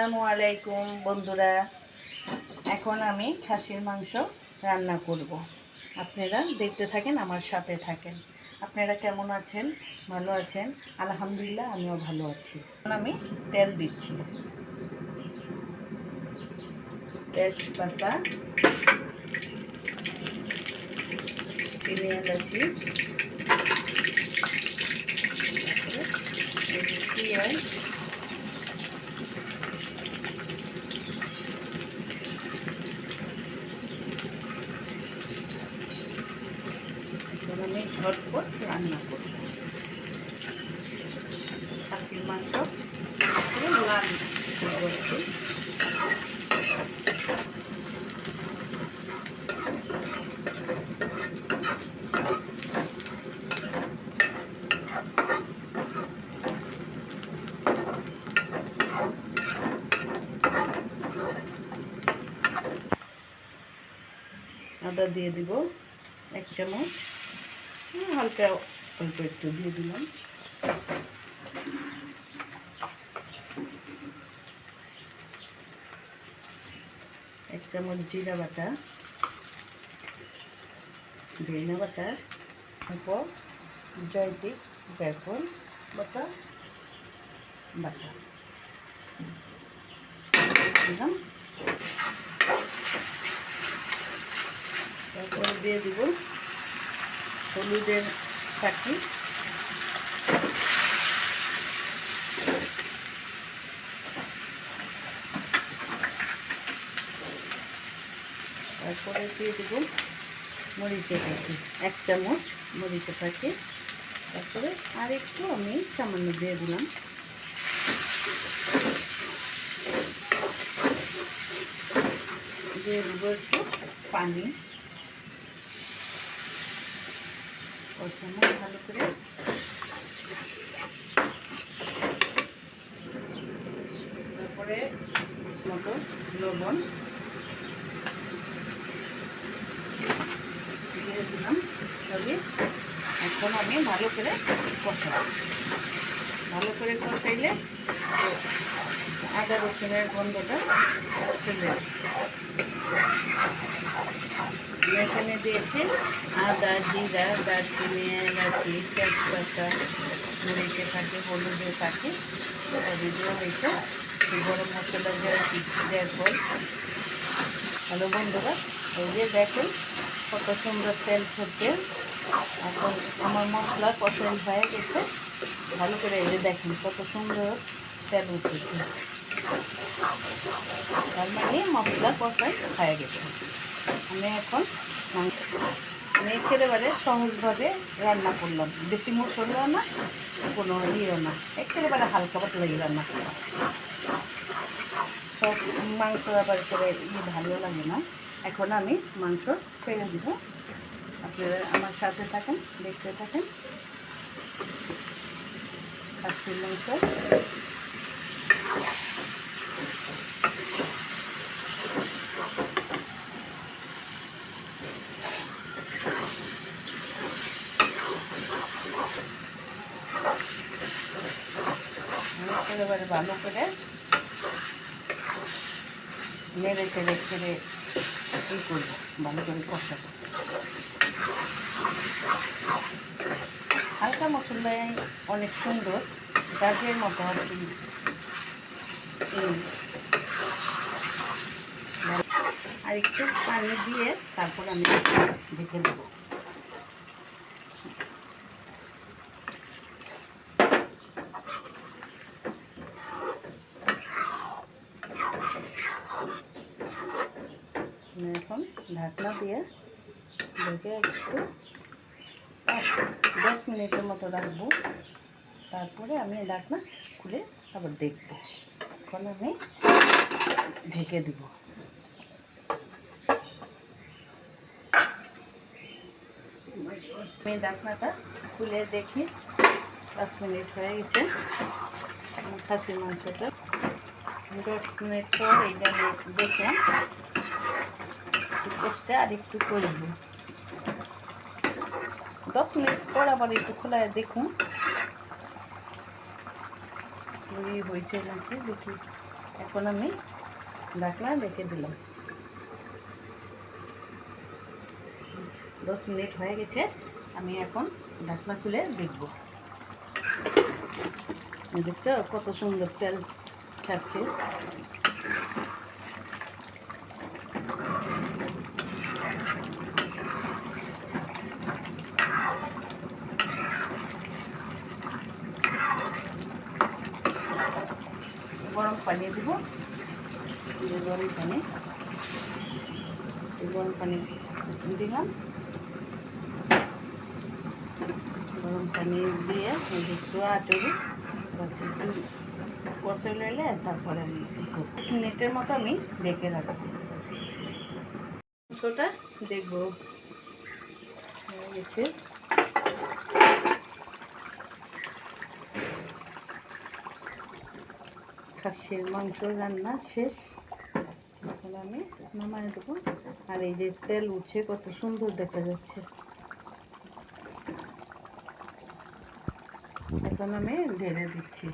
আসসালামু আলাইকুম বন্ধুরা, এখন আমি খাসির মাংস রান্না করব। আপনারা দেখতে থাকেন, আমার সাথে থাকেন। আপনারা কেমন আছেন? ভালো আছেন? আলহামদুলিল্লাহ, আমিও ভালো আছি। এখন আমি তেল দিচ্ছি, তেজপাতা, চিনি, এলাচি, পেঁয়াজ, আমি ঝটপট রান্না করব। খাসির মাংস লাল করবো। আদা দিয়ে দিব 1 চামচ, হালকা অল্প একটু দিয়ে দিলাম। এক চামচ জিরা বাটা, ধনিয়া বাটা, অল্প জয়ত্রী জায়ফল বাটা দিলাম। তারপরে দিয়ে দিব হলুদের পাখি, তারপরে দিয়ে দেব মরিচের পাখি, 1 চামচ মরিচের পাখি। তারপরে আর একটু আমি সামান্য দিয়ে দিলাম। দিয়ে দেবো একটু পানি, কষানো ভালো করে। তারপরে মতো লবণ দিয়ে দিলাম। তবে এখন আমি ভালো করে কষাবো। ভালো করে কষাইলে আদা রসুনের গন্ধটা চলে যাবে। এখানে দিয়েছি আদা, জিরা, দারচিনি, এলাচি, তেজপাতা, মরিচের পাখি, হলুদের পাখি, দিয়ে হয়েছে গরম মশলা দেওয়ার পর। হ্যালো বন্ধুরা, এই যে দেখুন কত সুন্দর তেল ফুটছে। এখন আমার মশলা কষাই হয়ে গেছে ভালো করে। এই যে দেখুন কত সুন্দর তেল উঠেছে, তার মানে মশলা কষাই হয়ে গেছে। আমি এখন আমি একেবারে সহজভাবে রান্না করলাম, বেশি মশলা না, কোনো ইয়েও না, একেবারে হালকা পাতলাই রান্না করলাম। সব মাংস আবার করে ভালো লাগে না। এখন আমি মাংস ছেড়ে দিব। আপনারা আমার সাথে থাকেন, দেখতে থাকেন। খাসির মাংস একেবারে ভালো করে নেড়ে চেড়ে ছেড়ে করবো, ভালো করে কষাবো। হালকা মশলায় অনেক সুন্দর গাছের মতো আর কি। আর একটু পানি দিয়ে তারপর আমি ঢেকে দেবো। এখন ঢাকনা দিয়ে ঢেকে একটু 10 মিনিটের মতো রাখবো। তারপরে আমি ঢাকনা খুলে আবার দেখবো। এখন আমি ঢেকে দিব। আমি ঢাকনাটা খুলে দেখি 5 মিনিট হয়ে গেছে। খাসির মাংসটা 10 মিনিট পর এইটা আমি দেখলাম কষতে আর একটু করব। 10 মিনিট পর আবার একটু খোলা দেখুন হয়েছে নাকি দেখি। এখন আমি ঢাকনা রেখে দিলাম। 10 মিনিট হয়ে গেছে, আমি এখন ঢাকনা খুলে দেখব। দেখছো কত সুন্দর তেল ছাড়ছে। গরম পানি দিব, গরম পানি দিলাম। গরম পানি দিয়ে একটু আটরি কষে নিলে তারপরে আমি 10 মিনিটের মতো আমি ঢেকে রাখবো। মাংসটা দেখবো হয়ে গেছে। খাসির মাংস রান্না শেষ, এখন আমি নামাই দেবো। আর এই যে তেল উঠছে কত সুন্দর দেখা যাচ্ছে। এখন আমি ঢেলে দিচ্ছি।